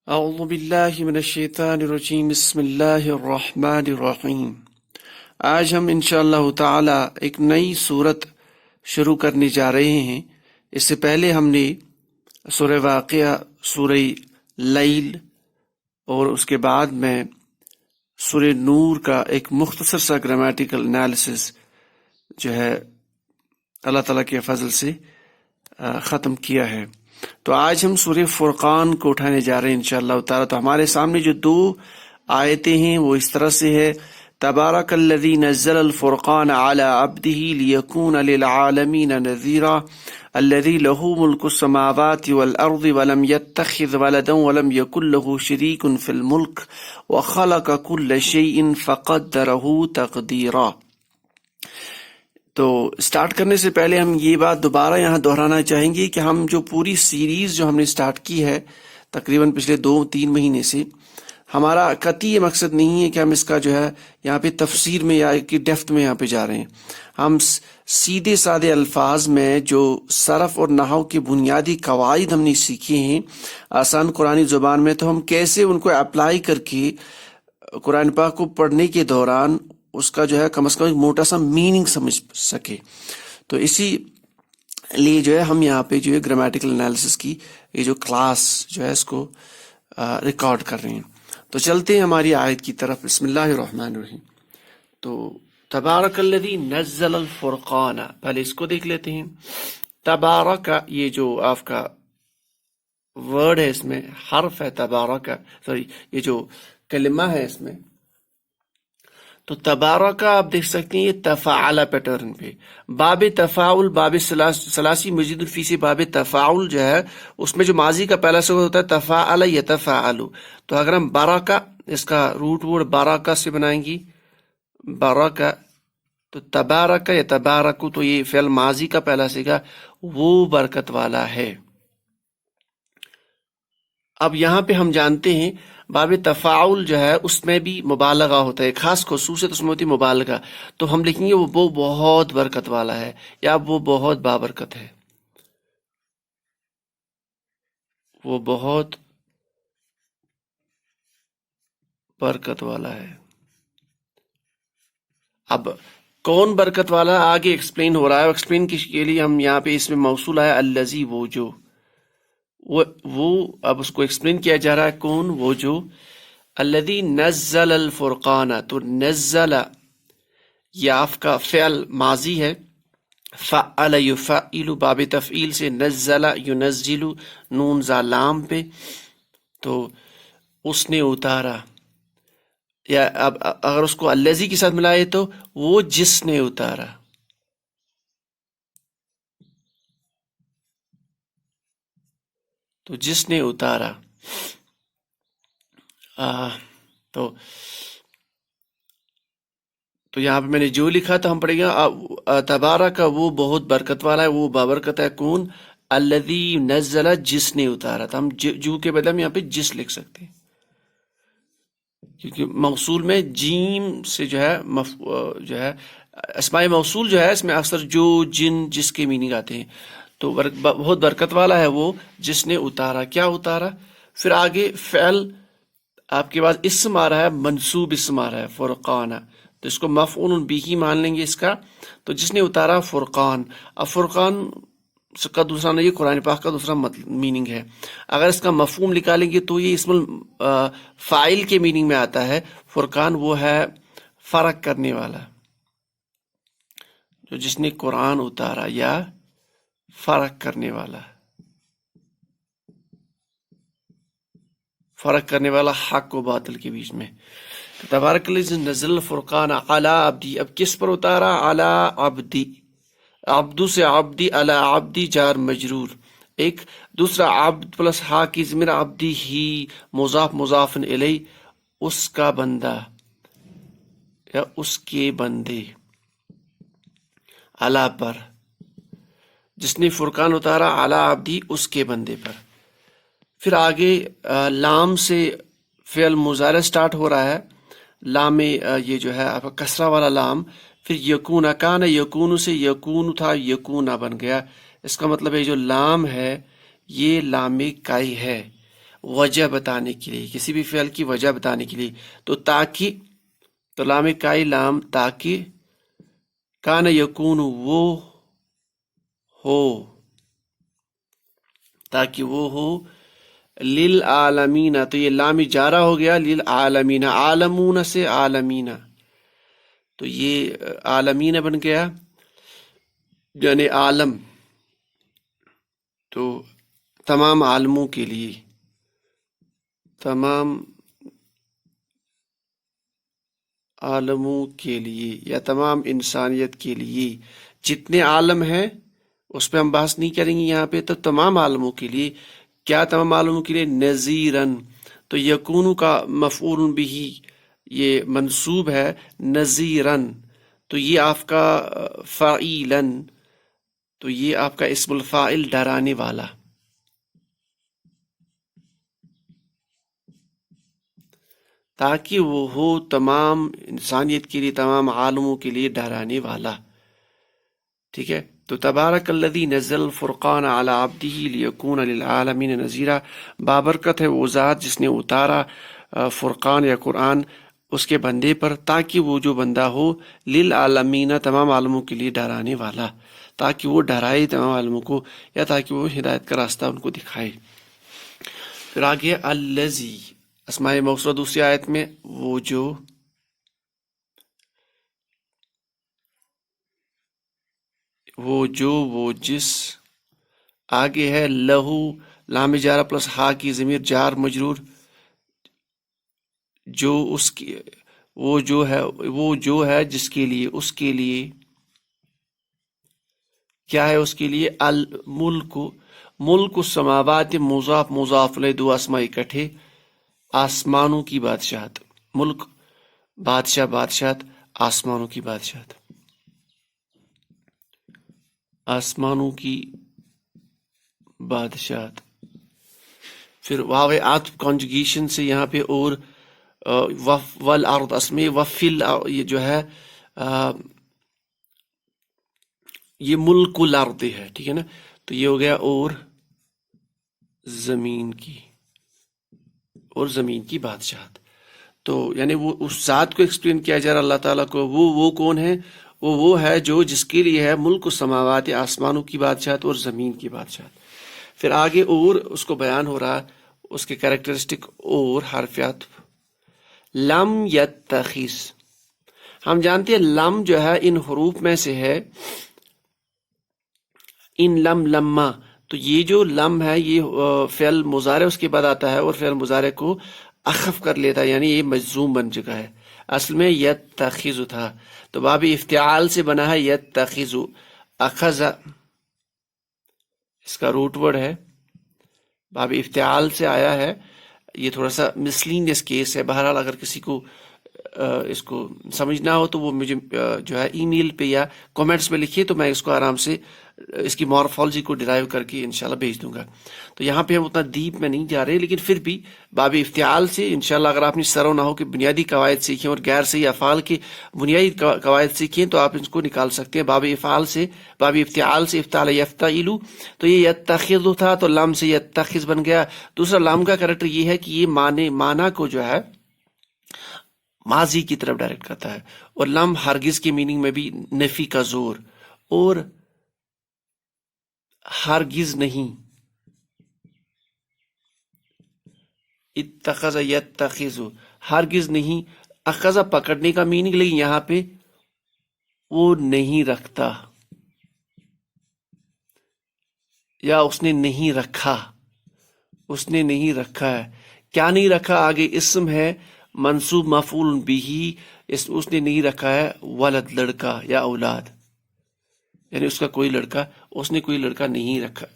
اعوذ باللہ من الشیطان الرجیم بسم اللہ الرحمن الرحیم۔ آج ہم انشاءاللہ تعالی ایک نئی سورت شروع کرنے جا رہے ہیں۔ اس سے پہلے ہم نے سورہ واقعہ، سورہ لیل اور اس کے بعد میں سورہ نور کا ایک مختصر سا گرامیٹیکل انالیسس جو ہے اللہ تعالیٰ کے فضل سے ختم کیا ہے۔ تو آج ہم سورہ فرقان کو اٹھانے جا رہے ہیں انشاءاللہ تعالیٰ۔ تو ہمارے سامنے جو دو آیتیں ہیں وہ اس طرح سے ہے: تبارک الذی نزل الفرقان علی عبدہ لیکون للعالمین نذیرا الذی لہ ملک السماوات والارض ولم یتخذ ولدا ولم یکن لہ شریک فی الملک وخلق کل شیء فقدرہ تقدیرا۔ تو سٹارٹ کرنے سے پہلے ہم یہ بات دوبارہ یہاں دہرانا چاہیں گے کہ ہم جو پوری سیریز جو ہم نے سٹارٹ کی ہے تقریباً پچھلے 2-3 مہینے سے، ہمارا قطعی یہ مقصد نہیں ہے کہ ہم اس کا جو ہے یہاں پہ تفسیر میں یا کہ ڈیپتھ میں یہاں پہ جا رہے ہیں۔ ہم سیدھے سادے الفاظ میں جو صرف اور نحو کے بنیادی قواعد ہم نے سیکھے ہیں آسان قرآنی زبان میں، تو ہم کیسے ان کو اپلائی کر کے قرآن پاک کو پڑھنے کے دوران اس کا جو ہے کم از کم ایک موٹا سا میننگ سمجھ سکے۔ تو اسی لیے جو ہے ہم یہاں پہ جو ہے گرامیٹیکل انالیسس کی یہ جو کلاس جو ہے اس کو ریکارڈ کر رہے ہیں۔ تو چلتے ہیں ہماری آیت کی طرف۔ بسم اللہ الرحمن الرحیم۔ تو تبارک الذی نزل الفرقان، پہلے اس کو دیکھ لیتے ہیں۔ تبارک، یہ جو آپ کا ورڈ ہے، اس میں حرف ہے تبارک، یہ جو کلمہ ہے اس میں، تو تبارک آپ دیکھ سکتے ہیں یہ تفاعل پیٹرن پہ، باب تفاعل، باب ثلاثی مزید الفی سے باب تفاعل جو ہے اس میں جو ماضی کا پہلا سے ہوتا ہے تفاعل یتفاعل۔ تو اگر ہم بارکا، اس کا روٹ ورڈ بارکا سے بنائیں گی، بارکا، تو تبارک یا تبارک، تو یہ فعل ماضی کا پہلا سیگا وہ برکت والا ہے۔ اب یہاں پہ ہم جانتے ہیں باب تفاعل جو ہے اس میں بھی مبالغہ ہوتا ہے، خاص خصوصیت اس میں ہوتی ہے مبالغہ۔ تو ہم لکھیں گے وہ بہت برکت والا ہے یا وہ بہت بابرکت ہے، وہ بہت برکت والا ہے۔ اب کون برکت والا آگے ایکسپلین ہو رہا ہے، ایکسپلین کے لیے ہم یہاں پہ اس میں موصول آیا الذی، وہ جو، وہ اب اس کو ایکسپلین کیا جا رہا ہے کون، وہ جو، الذی نزل الفرقان، تو نزل یہ آپ کا فعل ماضی ہے، فعل یفعل، باب تفعیل سے، نزل ینزل، نون زا لام پہ، تو اس نے اتارا، یا اب اگر اس کو الذی کے ساتھ ملائے تو وہ جس نے اتارا، تو جس نے اتارا۔ تو یہاں پہ میں نے جو لکھا تھا ہم پڑھیں گے تبارک، وہ بہت برکت والا ہے، وہ بابرکت ہے، کون، الذی نزل، جس نے اتارا۔ تو ہم جو کے بدلے میں یہاں پہ جس لکھ سکتے ہیں، کیونکہ موصول میں جیم سے جو ہے جو ہے اسماء موصول جو ہے اس میں اکثر جو، جن، جس کے میننگ آتے ہیں۔ تو بہت برکت والا ہے وہ جس نے اتارا، کیا اتارا؟ پھر آگے فعل آپ کے پاس اسم آ رہا ہے، منصوب اسم آ رہا ہے فرقان، تو اس کو مفعول بھی مان لیں گے اس کا۔ تو جس نے اتارا فرقان، اب فرقان کا دوسرا نہیں، قرآن پاک کا دوسرا میننگ ہے۔ اگر اس کا مفہوم نکالیں گے تو یہ اسم فاعل کے میننگ میں آتا ہے۔ فرقان وہ ہے فرق کرنے والا، جو جس نے قرآن اتارا، یا فرق کرنے والا، فرق کرنے والا حق و باطل کے بیچ میں۔ تبارک الذی نزل الفرقان علی عبدی، اب کس پر اتارا؟ علی عبدی، عبدو سے عبدی، علی عبدی جار مجرور، ایک دوسرا عبد پلس ہا کی ضمیر، عبدی ہی مضاف مضاف الیہ، اس کا بندہ یا اس کے بندے، علی پر، جس نے فرقان اتارا، علی عبدی، اس کے بندے پر۔ پھر آگے لام سے فعل مضارع سٹارٹ ہو رہا ہے، لام یہ جو ہے آپ کا کسرہ والا لام، پھر یکون، کان یکون سے یکون تھا، یکون بن گیا۔ اس کا مطلب ہے جو لام ہے یہ لام کائی ہے، وجہ بتانے کے لیے، کسی بھی فعل کی وجہ بتانے کے لیے. تو تاکہ، تو لام کائی لام تاکہ، کان یکون وہ ہو، تاکہ وہ ہو، للعالمین، تو یہ لام جارہ ہو گیا للعالمین، عالمون سے عالمین، تو یہ عالمین بن گیا یعنی عالم، تو تمام عالموں کے لیے، تمام عالموں کے لیے یا تمام انسانیت کے لیے، جتنے عالم ہیں اس پہ ہم بحث نہیں کریں گے یہاں پہ. تو تمام عالموں کے لیے، کیا تمام عالموں کے لیے؟ نذیرن، تو یکون کا مفعول بھی یہ منصوب ہے نذیرن، تو یہ آپ کا فاعلن، تو یہ آپ کا اسم الفاعل ڈرانے والا، تاکہ وہ ہو تمام انسانیت کے لیے، تمام عالموں کے لیے ڈرانے والا. ٹھیک ہے. تو تبارک الذی نزل الفرقان علی عبدہ لیکون للعالمین نذیرا، بابرکت ہے وہ ذات جس نے اتارا فرقان یا قرآن اس کے بندے پر، تاکہ وہ جو بندہ ہو للعالمین تمام عالموں کے لیے ڈرانے والا، تاکہ وہ ڈرائے تمام عالموں کو، یا تاکہ وہ ہدایت کا راستہ ان کو دکھائے. پھر آگے الذی، اسماء موصولہ دوسری آیت میں وہ جو، وہ جس، آگے ہے لہو، لام جارہ پلس ہا کی ضمیر جار مجرور، جو اس کی، وہ جو ہے جس کے لیے، اس کے لیے کیا ہے؟ اس کے لیے الملک، ملک السماوات، مضاف مضاف الیہ، دو اسماء اکٹھے، آسمانوں کی بادشاہت، ملک بادشاہ، بادشاہت آسمانوں کی بادشاہت، آسمانوں کی بادشاہت. پھر واو عطف کانجوگیشن سے یہاں پہ اور والارض اسم وفل، یہ جو ہے یہ ملک الارض ہے، ٹھیک ہے نا، تو یہ ہو گیا اور زمین کی، اور زمین کی بادشاہت. تو یعنی وہ اس ذات کو ایکسپلین کیا جا رہا اللہ تعالیٰ کو، وہ کون ہے؟ وہ ہے جو جس کے لیے ہے ملک السماوات، آسمانوں کی بادشاہت اور زمین کی بادشاہت. پھر آگے اور اس کو بیان ہو رہا، اس کے کریکٹرسٹک اور حرف عطف. لم یتخذ، ہم جانتے ہیں لم جو ہے ان حروف میں سے ہے، ان لم لما، تو یہ جو لم ہے یہ فعل مضارع اس کے بعد آتا ہے اور فعل مضارع کو اخف کر لیتا ہے، یعنی یہ مجزوم بن چکا ہے. اصل میں یتخذ تھا، تو باب افتعال سے بنا ہے یتخذ، اخذ اس کا روٹ ورڈ ہے، باب افتعال سے آیا ہے. یہ تھوڑا سا مسلینیس کیس ہے، بہرحال اگر کسی کو اس کو سمجھنا ہو تو وہ مجھے جو ہے ای میل پہ یا کومنٹس میں لکھیے، تو میں اس کو آرام سے اس کی مورفالوجی کو ڈرائیو کر کے انشاءاللہ بھیج دوں گا. تو یہاں پہ ہم اتنا ڈیپ میں نہیں جا رہے، لیکن پھر بھی باب افتعال سے انشاءاللہ اگر آپ نے سر و نحو کے بنیادی قواعد سیکھیں اور غیر صحیح افعال کے بنیادی قواعد سیکھیں تو آپ اس کو نکال سکتے ہیں. باب افعال سے، باب افتعال سے افتعال یفتعل، تو یہ یتخذ تھا تو لام سے یتخذ بن گیا. دوسرا لام کا کریکٹر یہ ہے کہ یہ معنی کو جو ہے ماضی کی طرف ڈائریکٹ کرتا ہے، اور لم ہرگز کی میننگ میں بھی نفی کا زور، اور ہرگز نہیں، اتخذ یتخذ ہرگز نہیں، اخذ پکڑنے کا میننگ، لیکن یہاں پہ وہ نہیں رکھتا یا اس نے نہیں رکھا، اس نے نہیں رکھا ہے. کیا نہیں رکھا؟ آگے اسم ہے منصوب مفعول بھی، اس نے نہیں رکھا ہے ولد، لڑکا یا اولاد، یعنی اس کا کوئی لڑکا، اس نے کوئی لڑکا نہیں رکھا،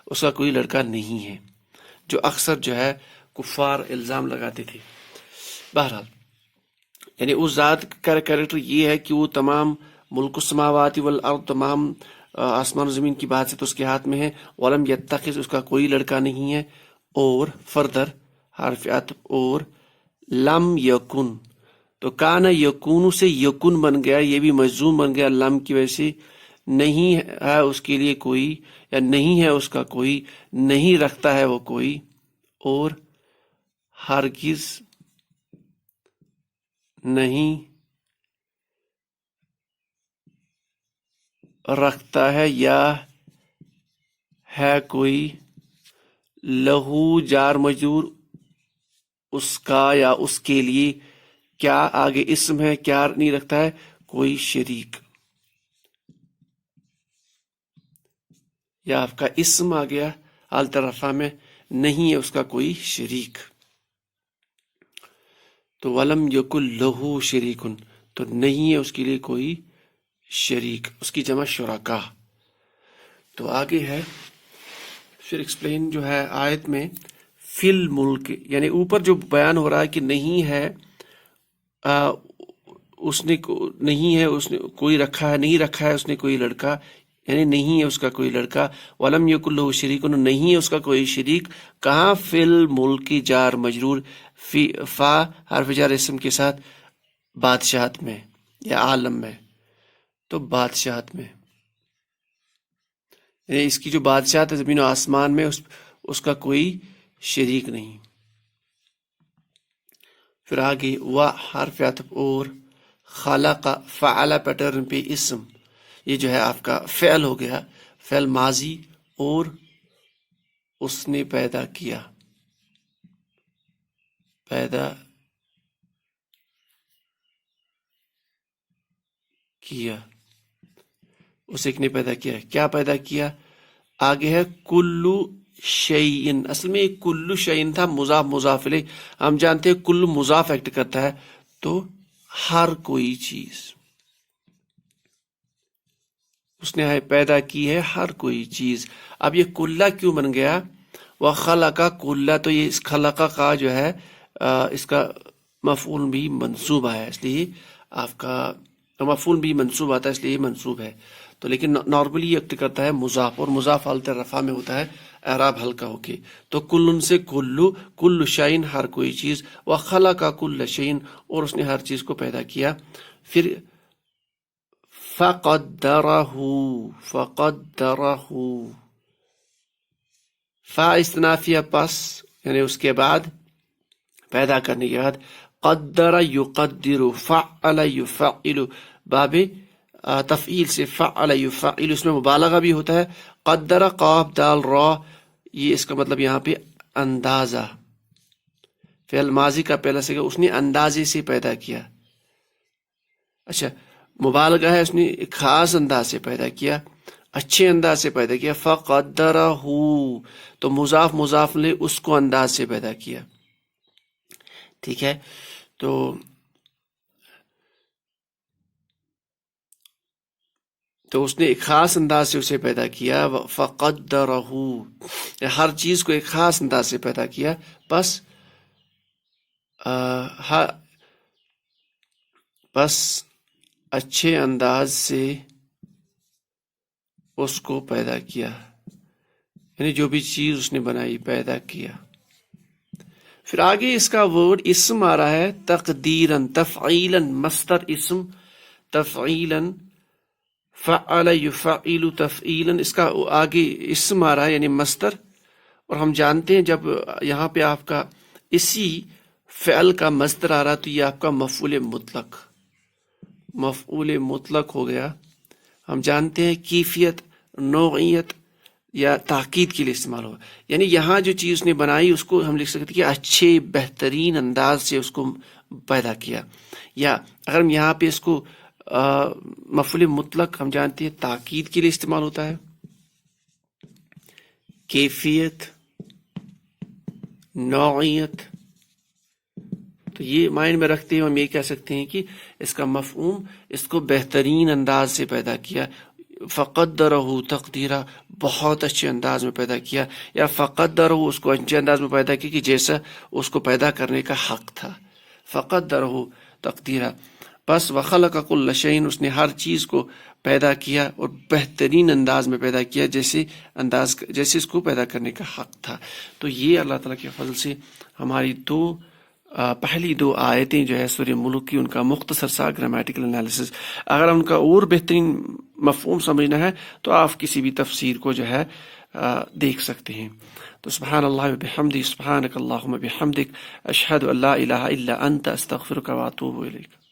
اس کا کوئی لڑکا نہیں ہے، جو اکثر جو ہے کفار الزام لگاتے تھے. بہرحال یعنی اس ذات کا کریکٹر یہ ہے کہ وہ تمام ملک السماوات والارض، تمام آسمان و زمین کی بات سے تو اس کے ہاتھ میں ہے. ولم یتخذ، اس کا کوئی لڑکا نہیں ہے. اور فردر حرف عطف، اور لم یکن، تو کانا یکون سے یکن بن گیا، یہ بھی مجزوم بن گیا لم کی وجہ سے. نہیں ہے اس کے لیے کوئی، یا نہیں ہے اس کا کوئی، نہیں رکھتا ہے وہ کوئی، اور ہرگز نہیں رکھتا ہے یا ہے کوئی لہو جار مجرور اس کا یا اس کے لیے، کیا آگے اسم ہے، کیا نہیں رکھتا ہے کوئی شریک، یا آپ کا اسم آ گیا حالت رفع میں، نہیں ہے اس کا کوئی شریک. تو ولم یکن لہو شریکن، تو نہیں ہے اس کے لیے کوئی شریک، اس کی جمع شرکا. تو آگے ہے پھر ایکسپلین جو ہے آیت میں فی الملک، یعنی اوپر جو بیان ہو رہا ہے کہ نہیں ہے اس نے نہیں ہے، اس نے کوئی رکھا ہے، نہیں رکھا ہے اس نے کوئی لڑکا، یعنی نہیں ہے اس کا کوئی لڑکا. ولم یکن لہ شریک، نہیں ہے اس کا کوئی شریک. کہاں؟ فی الملک جار مجرور، فی فا حرف جار اسم کے ساتھ بادشاہت میں یا عالم میں. تو بادشاہت میں، یعنی اس کی جو بادشاہت ہے زمین و آسمان میں اس کا کوئی شریک نہیں. پھر آگے و حرف عطف اور خلق فعل پیٹرن پہ اسم، یہ جو ہے آپ کا فعل ہو گیا، فعل ماضی، اور اس نے پیدا کیا، پیدا کیا، اس ایک نے پیدا کیا. کیا پیدا کیا؟ آگے ہے کلو شیئن، اصل میں کلو شیئن تھا مضاف مضاف الیہ، ہم جانتے ہیں کلو مضاف ایکٹ کرتا ہے، تو ہر کوئی چیز اس نے پیدا کی ہے، ہر کوئی چیز. اب یہ کلّا کیوں بن گیا؟ وہ خلقہ کلّا، تو یہ اس خلقہ کا جو ہے اس کا مفعول بھی منصوب ہے، اس لیے آپ کا مفعول بھی منصوب آتا ہے، اس لیے یہ منصوب ہے. تو لیکن نارملی یہ ایکٹ کرتا ہے مضاف، اور مضاف حالت رفع میں ہوتا ہے اعراب ہلکا ہو کے. تو کلن سے کلو، کل شعین ہر کوئی چیز، وہ خلقہ کل شعین، اور اس نے ہر چیز کو پیدا کیا. پھر فقدرہ، فقدرہ، فا استنافیہ پس، یعنی اس کے بعد پیدا کرنے کے بعد، قدر یقدر، فعل یفعل، باب تفعیل سے فعل یفعل، اس میں مبالغہ بھی ہوتا ہے. قدر قاف دال را، یہ اس کا مطلب یہاں پہ اندازہ، فعل ماضی کا پہلا سے اس نے اندازے سے پیدا کیا. اچھا مبالغہ ہے، اس نے ایک خاص انداز سے پیدا کیا، اچھے انداز سے پیدا کیا. فقدرہ، تو مضاف مضاف لے اس کو انداز سے پیدا کیا. ٹھیک ہے، تو اس نے ایک خاص انداز سے اسے پیدا کیا. فقدرہ، ہر چیز کو ایک خاص انداز سے پیدا کیا، بس اچھے انداز سے اس کو پیدا کیا، یعنی جو بھی چیز اس نے بنائی پیدا کیا. پھر آگے اس کا ورڈ اسم آ رہا ہے تقدیراً، تفعیلاً، مصدر اسم تفعیلاً، فعل یفعل تفعیلاً، اس کا آگے اسم آ رہا ہے یعنی مصدر. اور ہم جانتے ہیں جب یہاں پہ آپ کا اسی فعل کا مصدر آ رہا تو یہ آپ کا مفعول مطلق، مفعول مطلق ہو گیا. ہم جانتے ہیں کیفیت، نوعیت یا تاکید کے لیے استعمال ہوگا، یعنی یہاں جو چیز نے بنائی اس کو ہم لکھ سکتے کہ اچھے بہترین انداز سے اس کو پیدا کیا. یا اگر ہم یہاں پہ اس کو مفعول مطلق ہم جانتے ہیں تاکید کے لیے استعمال ہوتا ہے، کیفیت، نوعیت، تو یہ مائنڈ میں رکھتے ہوئے ہم یہ کہہ سکتے ہیں کہ اس کا مفہوم اس کو بہترین انداز سے پیدا کیا. فقدرہ تقدیرہ، بہت اچھے انداز میں پیدا کیا، یا فقدرہ اس کو اچھے انداز میں پیدا کیا کہ جیسا اس کو پیدا کرنے کا حق تھا. فقدرہ تقدیرہ، بس وخلق کل شیء، اس نے ہر چیز کو پیدا کیا اور بہترین انداز میں پیدا کیا جیسے اس کو پیدا کرنے کا حق تھا. تو یہ اللہ تعالیٰ کے فضل سے ہماری پہلی دو آیتیں جو ہے سورہ ملک کی، ان کا مختصر سا گرامیٹیکل انالیسس. اگر ان کا اور بہترین مفہوم سمجھنا ہے تو آپ کسی بھی تفسیر کو جو ہے دیکھ سکتے ہیں۔ تو سبحان اللہ وبحمدہ، سبحانک اللہم وبحمدک، اشہد ان لا الہ الا انت، استغفرک واتوب الیک۔